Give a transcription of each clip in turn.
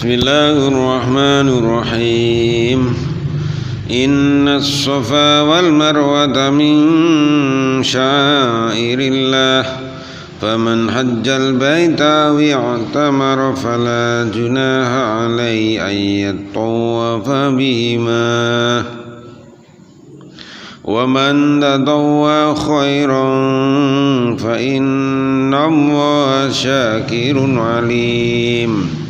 Bismillahirrahmanirrahim. Inna as-safa wal marwata min syairillah, faman hajjal baita wa i'tamara fala junaha alaihi an yattawafa bihima, wa man tatawwa khairan fa inna Allaha syakirun alim.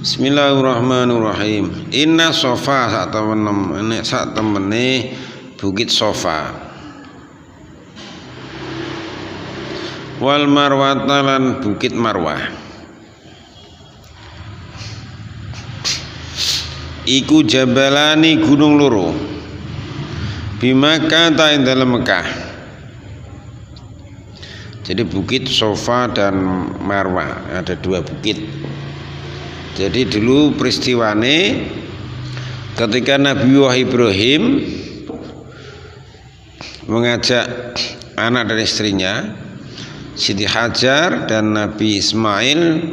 Bismillahirrahmanirrahim. Inna Sofa sak temene Bukit Sofa, wal Marwata lan Bukit Marwah, iku jabalani gunung loro, bimaka ta ing dalem Mekah. Jadi Bukit Sofa dan Marwah, ada dua bukit. Jadi dulu peristiwane ketika Nabi Ibrahim mengajak anak dan istrinya Siti Hajar dan Nabi Ismail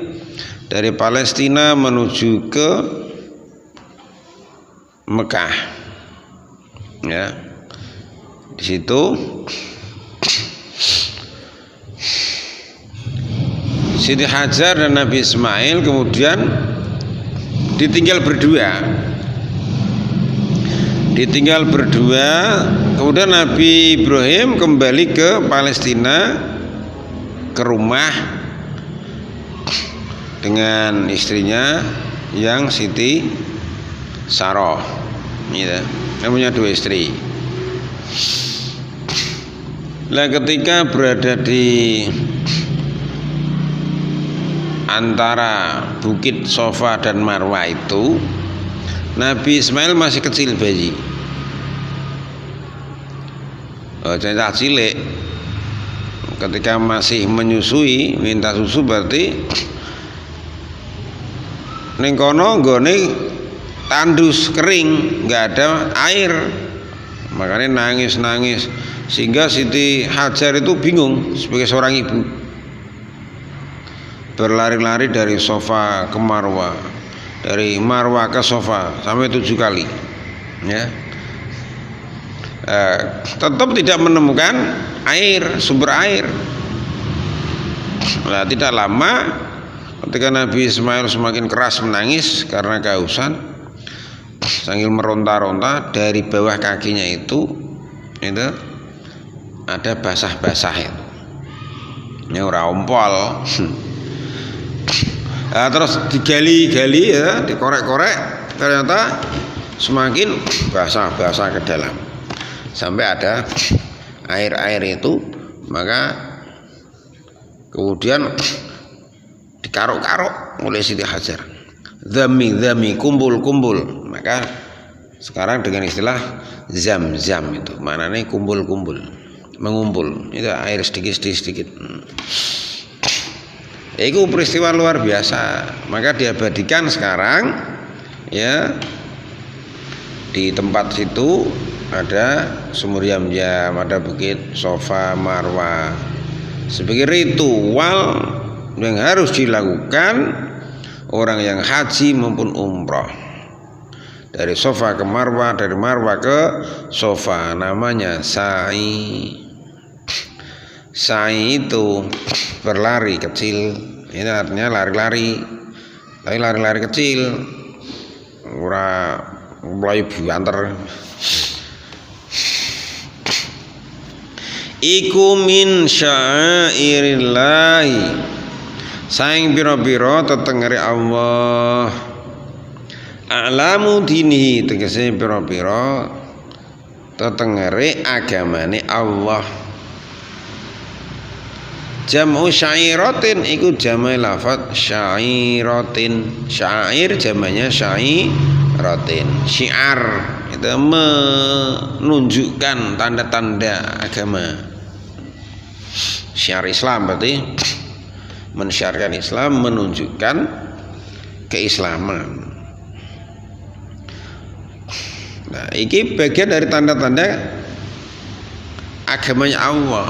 dari Palestina menuju ke Mekah. Ya, di situ Siti Hajar dan Nabi Ismail kemudian ditinggal berdua. Kemudian Nabi Ibrahim kembali ke Palestina, ke rumah dengan istrinya yang Siti Saroh. Dia punya dua istri. Nah, ketika berada di antara Bukit Sofa dan Marwah itu, Nabi Ismail masih kecil bayi, cacah cilik. Ketika masih menyusui, minta susu, berarti ning kono nggone tandus kering, nggak ada air, makanya nangis sehingga Siti Hajar itu bingung sebagai seorang ibu, berlari-lari dari Sofa ke Marwah, dari Marwah ke Sofa sampai 7 kali. Ya, tetap tidak menemukan air, sumber air. Nah, tidak lama ketika Nabi Ismail semakin keras menangis karena kehausan, sambil meronta-ronta, dari bawah kakinya itu ada basah-basah itu. Ini ora ompol. Nah, terus digali-gali, ya, dikorek-korek, ternyata semakin basah ke dalam sampai ada air itu. Maka kemudian dikaruk-karuk oleh Siti Hajar, zami kumpul. Maka sekarang dengan istilah zam itu maknanya kumpul, mengumpul, itu air sedikit. Itu peristiwa luar biasa. Maka diabadikan sekarang, ya, di tempat situ ada sumur Yam-Yam, ada Bukit Sofa Marwah sebagai ritual yang harus dilakukan orang yang haji maupun umroh. Dari Sofa ke Marwah, dari Marwah ke Sofa, namanya sa'i. Sa'i itu berlari kecil, ini artinya lari-lari, tapi lari-lari kecil, ora mulai banter. Iku min sya'irillahi, saing pira-pira tetengere Allah. A'lamu dinihi, tegese pira-pira tetengere agamane Allah. Jam'u syairatin iku jamai lafaz syairatin. Syair jamanya syairatin. Syiar itu menunjukkan tanda-tanda agama. Syiar Islam berarti mensyiarkan Islam, menunjukkan keislaman. Nah, ini bagian dari tanda-tanda agamanya Allah.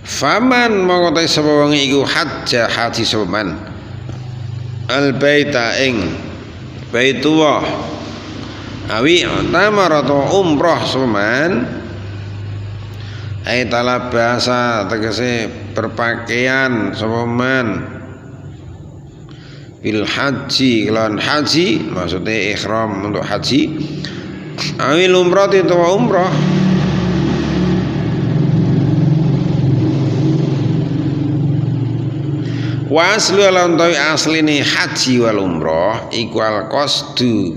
Faman mongko sapa wong iku haji sapa man al baita ing Baitullah awi tamar atau umroh suman ai talabasa tegese berpakaian suman bil haji lan haji maksudnya ihram untuk haji awi umroh itu umroh waslu lan tawi asline haji wal umroh iku al qasdu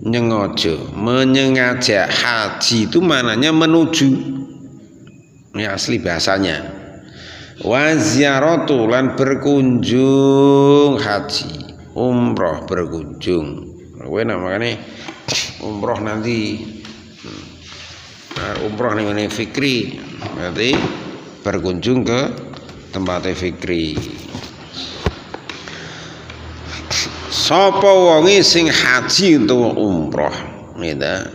nyengaja menyengaja haji itu mananya menuju ini asli bahasanya wa ziyaratu lan berkunjung haji umroh berkunjung kowe namanya umroh nanti umroh ning fikri berarti berkunjung ke tempat fikri sapa wonge sing haji utawa umroh ngene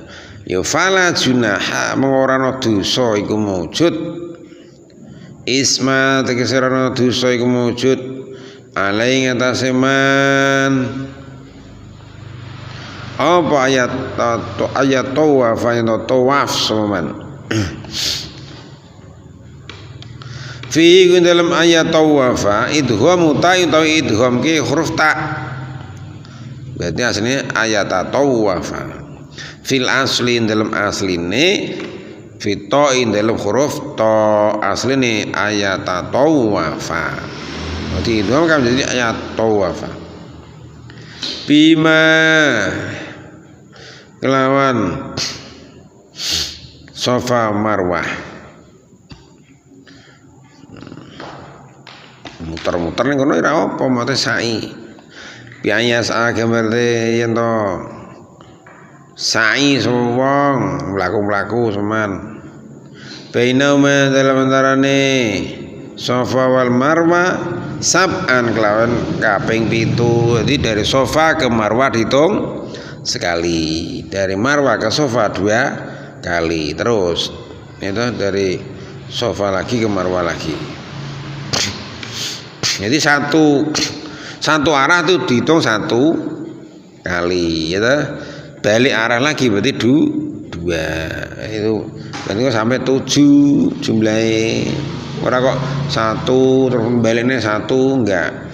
ya fala junaha ora ana dosa iku mujud isma tegese ana dosa iku mujud alai ngatasi man apa ayat tawaf ayat tawaf seman fi dalam ayat tawafa idgham utawi idgham ki huruf ta berarti aslinya ayat tawafa fil asli dalam asline fito dalam huruf to asline ayat tawafa berarti idgham kan jadi ayat tawafa bima kelawan Safa Marwah muter-muter ning kono ora apa mate sa'i biaya sak gambarne yen to sa'i wong mlaku-mlaku seman bainauma dalam antarane Safa wal Marwah sab'an kelawan kaping 7 jadi dari Safa ke Marwah dihitung sekali dari Marwah ke Safa 2 kali terus itu dari Safa lagi ke Marwah lagi. Jadi satu arah itu dihitung 1 kali, ya balik arah lagi berarti 2 itu berarti kok sampai 7 jumlahnya. Orang kok 1 terus baliknya 1 enggak.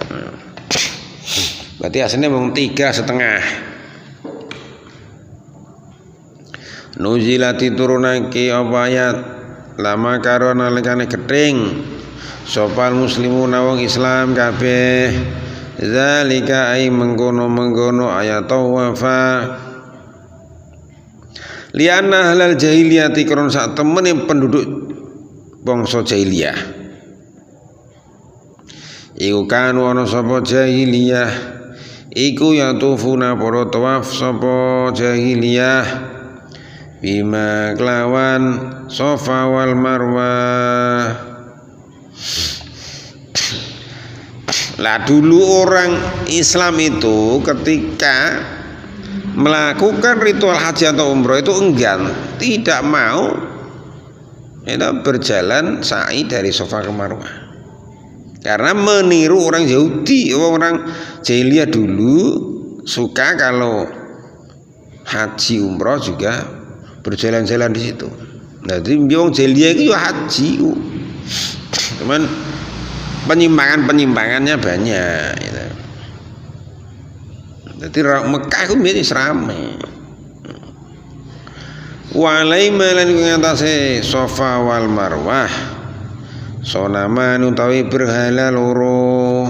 Berarti aslinya memang 3,5. Nuzilati turunake apa ayat lama karona lekane gething sopal muslimun wong Islam kabeh zalika ai mengkono ayat tawafa liana halal jahiliyati kron sak temene penduduk bangsa jahiliyah iku kan ana sapa jahiliyah iku yatufuna para tawaf sapa jahiliyah bima kelawan Safa wal Marwah. Lah dulu orang Islam itu ketika melakukan ritual haji atau umroh itu enggan, tidak mau itu berjalan sa'i dari Safa ke Marwah karena meniru orang Yahudi. Orang jahiliyah dulu suka kalau haji umroh juga berjalan-jalan di situ. Jadi orang jahiliyah itu haji, cuman penyimpangannya banyak gitu. Jadi Mekah itu menjadi serame walai malan ngatasi Safa wal Marwah sonaman utawi berhala loro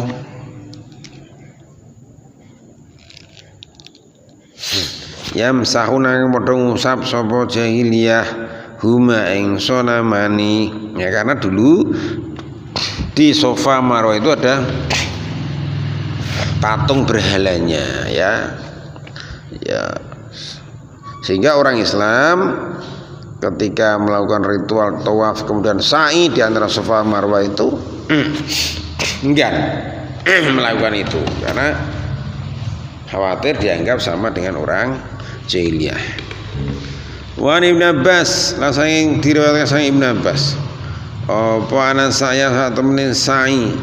yamsahuna padha ngusap sapa jahiliyah huma ing sonamani ya karena dulu di Safa Marwah itu ada patung berhalanya ya sehingga orang Islam ketika melakukan ritual tawaf kemudian sa'i di antara Safa Marwah itu enggak melakukan itu karena khawatir dianggap sama dengan orang jahiliyah. Wa Ibnu Abbas la saking diriwayatkan saking Ibnu Abbas apa ana saya sak temene sa'i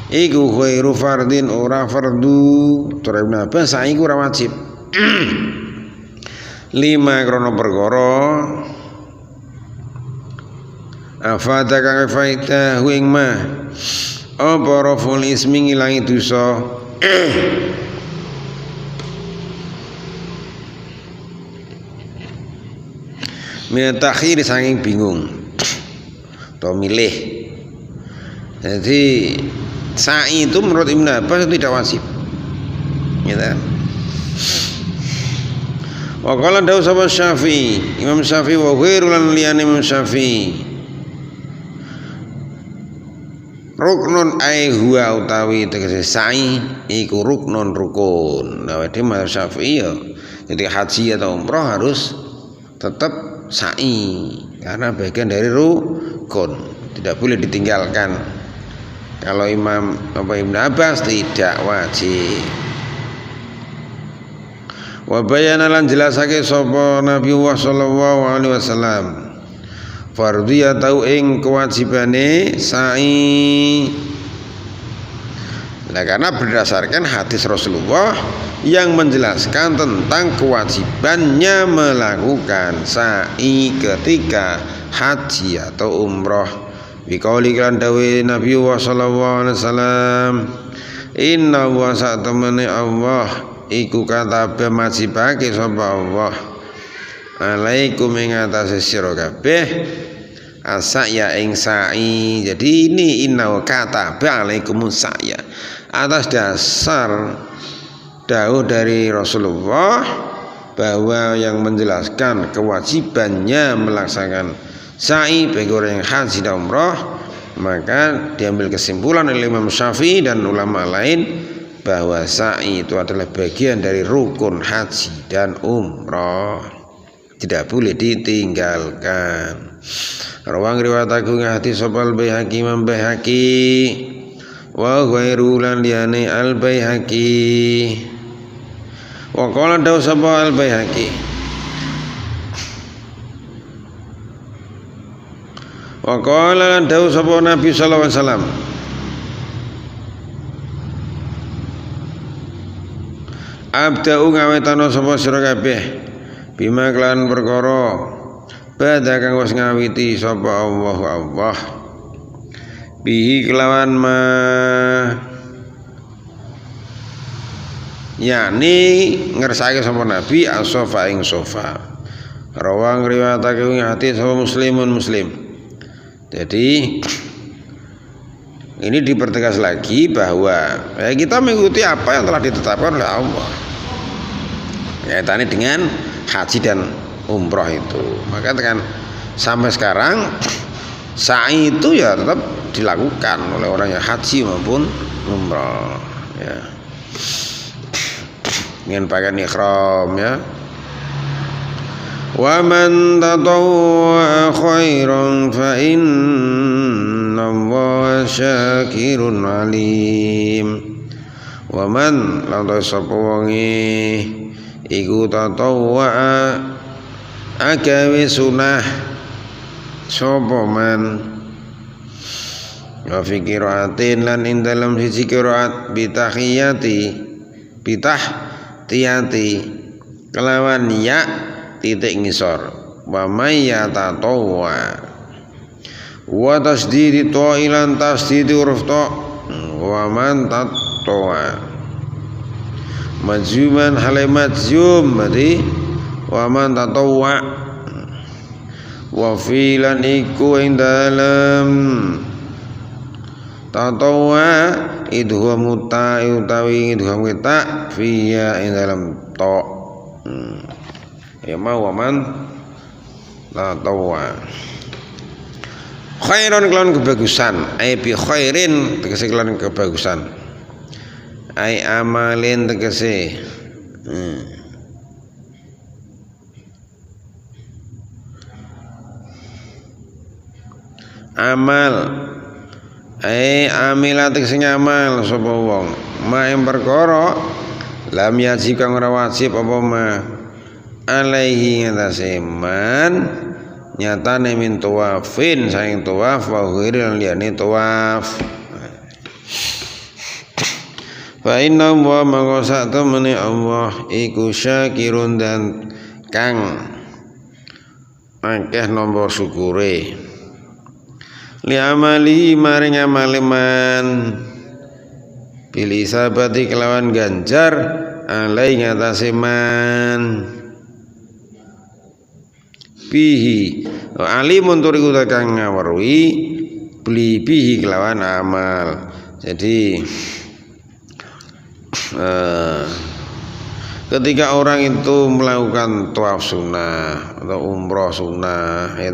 iku khairu fardin ora fardu. Tur Ibnu Abbas sa'i iku ora wajib. Lima krono perkara afada kang faedah ing ma apa raful ismi ngilangi dosa. Min takhir saking bingung atau milih. Jadi sa'i itu menurut Ibnu Abbas tidak wajib. Gitu. Wa qala dawu sapa Syafi'i, Imam Syafi'i wa ghairu lan liyane Imam Syafi'i. Ruknun ai huwa utawi tegese sa'i iku ruknun rukun. Nah, wedi mazhab Syafi'i ya ketika haji atau umroh harus tetap sa'i karena bagian dari rukun, tidak boleh ditinggalkan. Kalau Imam Ibnu Abbas tidak wajib. Wa bayana lan jelasake sapa Nabi sallallahu alaihi wasallam fardhiyah tau ing kewajibane sa'i. Nah, karena berdasarkan hadis Rasulullah yang menjelaskan tentang kewajibannya melakukan sa'i ketika haji atau umroh. Biqauli kan dawe Nabi sallallahu alaihi wasallam, inna wa sa'tamani Allah iku katabe majibake sapa Allah alaikum ing atase sira kabeh asya ing sa'i. Jadi ini inna katabe alaikumus sa'ya atas dasar dawuh dari Rasulullah bahwa yang menjelaskan kewajibannya melaksanakan sa'i bagi orang yang haji dan umrah, maka diambil kesimpulan oleh Imam Syafi'i dan ulama lain bahwa sa'i itu adalah bagian dari rukun haji dan umrah, tidak boleh ditinggalkan. Rawang riwayat agung hadis sopal Baihaqi Imam Baihaqi wa ghairu lan liyane al Baihaqi. Wa qala dawu sapa al Baihaqi, wa qala dawu sapa Nabi sallallahu alaihi wasallam, abda'u ngawetana sapa sira kabeh bima klan perkara badha kang wis ngawiti sapa Allah bihi kelawan ma yakni ngersake sapa Nabi as-sofa ing sofa. Rawang riwayatake ing hadis sapa Muslimun Muslim. Jadi ini dipertegas lagi bahwa kita mengikuti apa yang telah ditetapkan oleh Allah kaitannya dengan haji dan umroh itu. Maka dengan sampai sekarang sa'i itu ya tetap dilakukan oleh orang yang haji maupun umroh ya, dengan pakaian ihram ya. Wa man tatawwa khairan fa innallaha syakirun alim. Wa man lan sapa wonge iku tatawwa agawe sunah sapa man wa fi qiraatin lan ing dalam siji qiraat bitahiyati kelawan ya titik ngisor wa may yatatawwa wa tasdidi to ilan tasdidi huruf to wa man tatawwa majzuman halai majzum berarti wa man tatawwa wa filan iku ing dalam tatawwa idhu muta utawi idhu kita fiya ing dalam to ya mau waman tatawwa khairan kelawan kebagusan ai bi khairin tegese kelawan kebagusan ai amalin tegese amal ai amilat tegese ngamal sapa wong ma ing perkara lam yajib kang ora wajib apa ma alaihi ngatasi man nyatane min tawafin saing tawaf wa ghairil liyane tawaf. Fa inna wa mangsa temene Allah iku syakirun dan kang akeh nampa syukure li amali maring amaleman pilih sabati kelawan ganjar alai ngatasi man bihi alimun turiku kang ngaweruhi beli bihi kelawan amal. Jadi ketika orang itu melakukan tawaf sunnah atau umroh sunnah ya,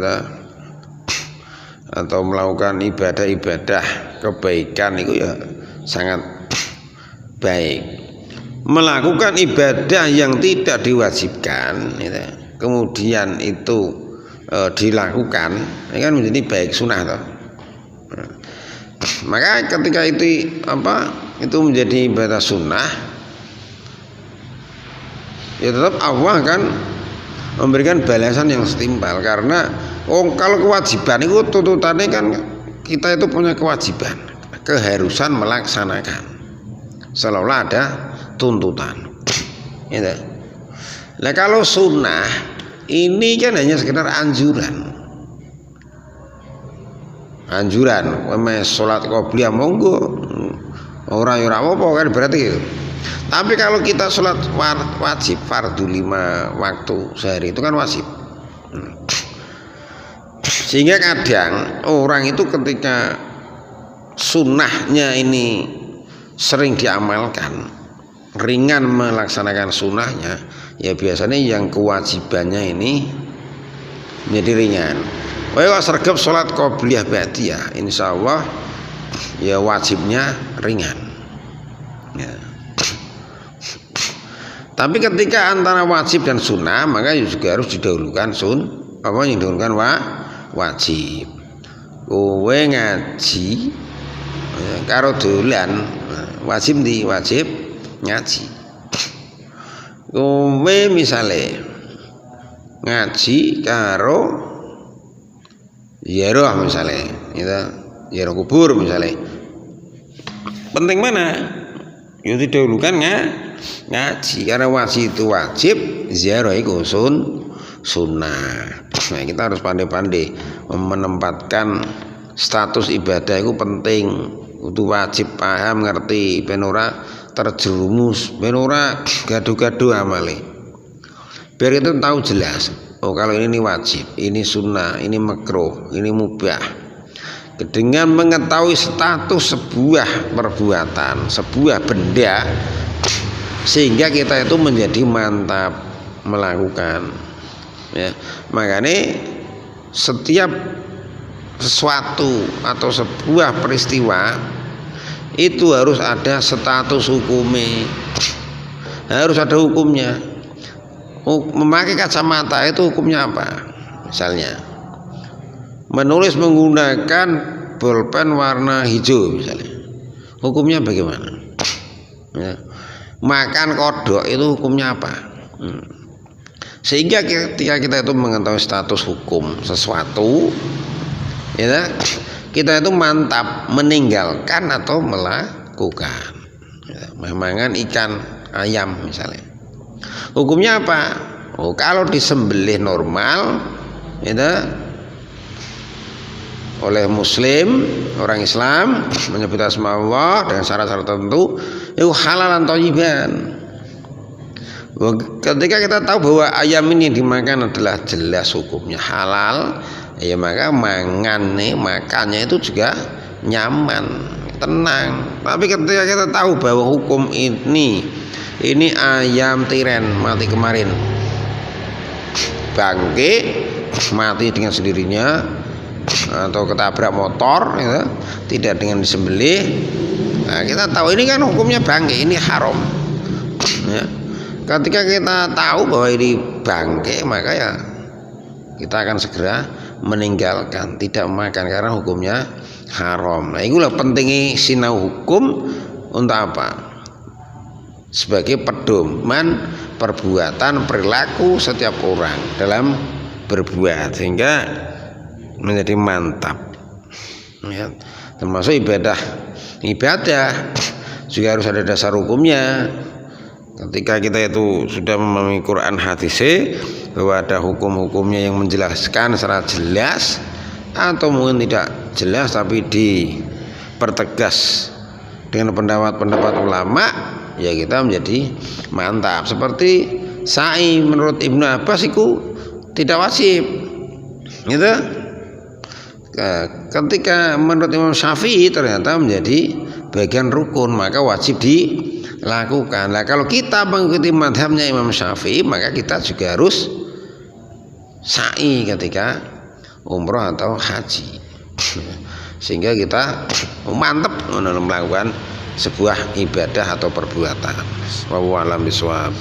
atau melakukan ibadah-ibadah kebaikan itu ya sangat baik. Melakukan ibadah yang tidak diwajibkan ya, kemudian itu dilakukan ini kan menjadi baik sunnah toh. Maka ketika itu itu menjadi ibadah sunnah ya tetap Allah kan memberikan balasan yang setimpal karena kalau kewajiban itu tuntutannya kan kita itu punya kewajiban keharusan melaksanakan seolah ada tuntutan gitu. Nah kalau sunnah ini kan hanya sekedar anjuran sholat qobliyah monggo orang apa kan berarti gitu. Tapi kalau kita sholat wajib fardu 5 waktu sehari itu kan wajib. Sehingga kadang orang itu ketika sunnahnya ini sering diamalkan, ringan melaksanakan sunnahnya, ya biasanya yang kewajibannya ini menjadi ringan. Wah sergap sholat qobliyah ba'diyah, insya Allah ya wajibnya ringan. Ya. Tapi ketika antara wajib dan sunnah maka juga harus didahulukan yang didahulukan wajib. Kowe ngaji karo dolan wajib ngaji. Kowe misale ngaji karo ziarah misalnya, ziarah kubur misalnya. Penting mana? Ya didahulukan ngaji karena wajib itu wajib, ziarah itu sunnah. Nah, kita harus pandai-pandai menempatkan status ibadah itu penting. Itu wajib paham ngerti, ben ora terjerumus, ben ora gaduh-gaduh amale. Biar kita tahu jelas. Oh kalau ini wajib, ini sunnah, ini makruh, ini mubah. Dengan mengetahui status sebuah perbuatan, sebuah benda, sehingga kita itu menjadi mantap melakukan. Ya, makanya setiap sesuatu atau sebuah peristiwa itu harus ada status hukumnya, harus ada hukumnya. Memakai kacamata itu hukumnya apa? Misalnya menulis menggunakan bolpen warna hijau misalnya, hukumnya bagaimana? Ya. Makan kodok itu hukumnya apa? Sehingga ketika kita itu mengetahui status hukum sesuatu ya, kita itu mantap meninggalkan atau melakukan ya, memangan ikan ayam misalnya. Hukumnya apa? Oh, kalau disembelih normal itu oleh muslim, orang Islam menyebut asma Allah dengan syarat-syarat tertentu itu halalan thayyiban. Ketika kita tahu bahwa ayam ini dimakan adalah jelas hukumnya halal, ya maka makannya itu juga nyaman, tenang. Tapi ketika kita tahu bahwa hukum ini ayam tiren mati kemarin, bangke mati dengan sendirinya atau ketabrak motor ya, tidak dengan disembelih. Nah, kita tahu ini kan hukumnya bangke, ini haram ya. Ketika kita tahu bahwa ini bangke maka ya kita akan segera meninggalkan, tidak makan karena hukumnya haram. Nah itulah pentingnya sinau hukum untuk apa? Sebagai pedoman perbuatan perilaku setiap orang dalam berbuat sehingga menjadi mantap ya. Termasuk ibadah juga harus ada dasar hukumnya. Ketika kita itu sudah memahami Quran hadis bahwa ada hukum-hukumnya yang menjelaskan secara jelas, atau mungkin tidak jelas tapi dipertegas dengan pendapat-pendapat ulama, ya kita menjadi mantap. Seperti sa'i menurut Ibnu Abbas itu tidak wajib, gitu. Ketika menurut Imam Syafi'i ternyata menjadi bagian rukun, maka wajib dilakukan. Nah, kalau kita mengikuti madhabnya Imam Syafi'i, maka kita juga harus sa'i ketika umroh atau haji, sehingga kita mantap melakukan sebuah ibadah atau perbuatan. Wallahu a'lam bishawab.